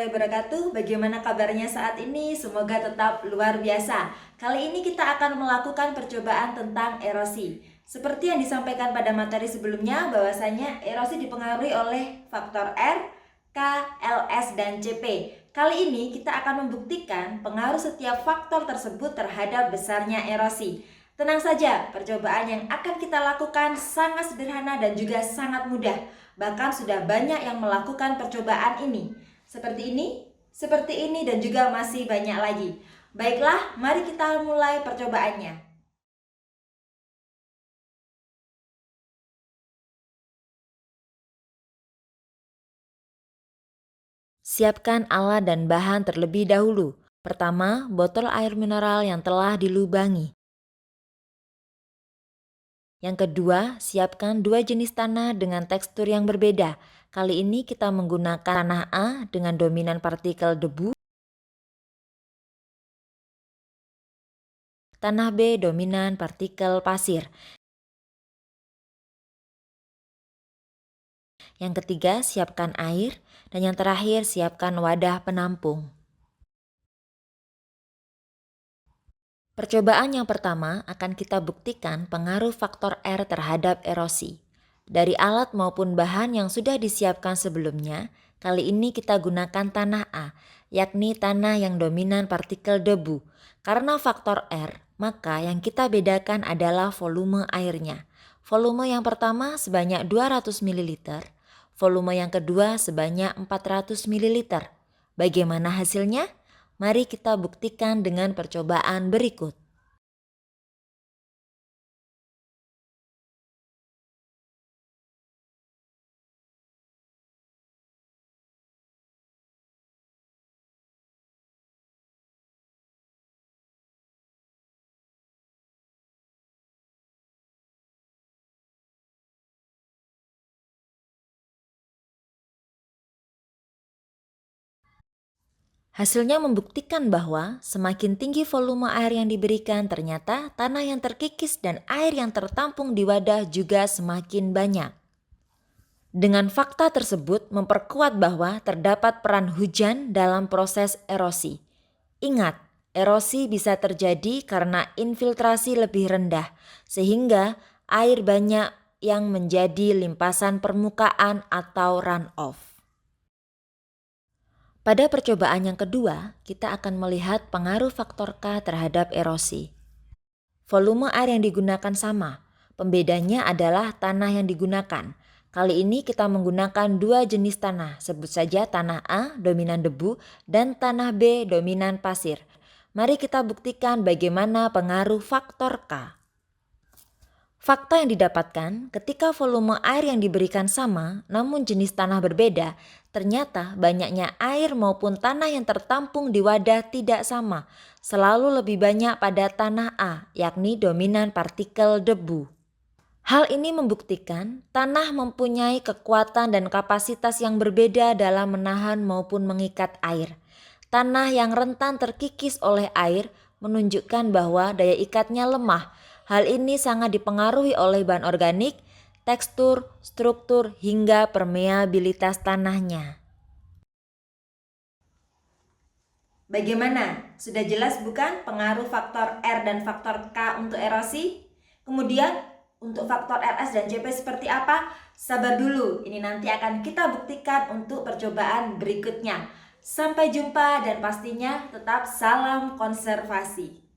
warahmatullahi wabarakatuh. Bagaimana kabarnya saat ini? Semoga tetap luar biasa. Kali ini kita akan melakukan percobaan tentang erosi. Seperti yang disampaikan pada materi sebelumnya, bahwasanya erosi dipengaruhi oleh faktor R, K, LS, dan CP. Kali ini kita akan membuktikan pengaruh setiap faktor tersebut terhadap besarnya erosi. Tenang saja, percobaan yang akan kita lakukan sangat sederhana dan juga sangat mudah. Bahkan sudah banyak yang melakukan percobaan ini. Seperti ini dan juga masih banyak lagi. Baiklah, mari kita mulai percobaannya. Siapkan alat dan bahan terlebih dahulu. Pertama, botol air mineral yang telah dilubangi. Yang kedua, siapkan dua jenis tanah dengan tekstur yang berbeda. Kali ini kita menggunakan tanah A dengan dominan partikel debu, tanah B dominan partikel pasir. Yang ketiga, siapkan air. Dan yang terakhir, siapkan wadah penampung. Percobaan yang pertama akan kita buktikan pengaruh faktor R terhadap erosi. Dari alat maupun bahan yang sudah disiapkan sebelumnya, kali ini kita gunakan tanah A, yakni tanah yang dominan partikel debu. Karena faktor R, maka yang kita bedakan adalah volume airnya. Volume yang pertama sebanyak 200 ml, volume yang kedua sebanyak 400 ml. Bagaimana hasilnya? Mari kita buktikan dengan percobaan berikut. Hasilnya membuktikan bahwa semakin tinggi volume air yang diberikan, ternyata tanah yang terkikis dan air yang tertampung di wadah juga semakin banyak. Dengan fakta tersebut memperkuat bahwa terdapat peran hujan dalam proses erosi. Ingat, erosi bisa terjadi karena infiltrasi lebih rendah, sehingga air banyak yang menjadi limpasan permukaan atau runoff. Pada percobaan yang kedua, kita akan melihat pengaruh faktor K terhadap erosi. Volume air yang digunakan sama, pembedanya adalah tanah yang digunakan. Kali ini kita menggunakan dua jenis tanah, sebut saja tanah A dominan debu dan tanah B dominan pasir. Mari kita buktikan bagaimana pengaruh faktor K. Fakta yang didapatkan ketika volume air yang diberikan sama namun jenis tanah berbeda, ternyata banyaknya air maupun tanah yang tertampung di wadah tidak sama, selalu lebih banyak pada tanah A, yakni dominan partikel debu. Hal ini membuktikan tanah mempunyai kekuatan dan kapasitas yang berbeda dalam menahan maupun mengikat air. Tanah yang rentan terkikis oleh air menunjukkan bahwa daya ikatnya lemah. Hal ini sangat dipengaruhi oleh bahan organik, tekstur, struktur, hingga permeabilitas tanahnya. Bagaimana? Sudah jelas bukan pengaruh faktor R dan faktor K untuk erosi? Kemudian untuk faktor RS dan CP seperti apa? Sabar dulu, ini nanti akan kita buktikan untuk percobaan berikutnya. Sampai jumpa dan pastinya tetap salam konservasi.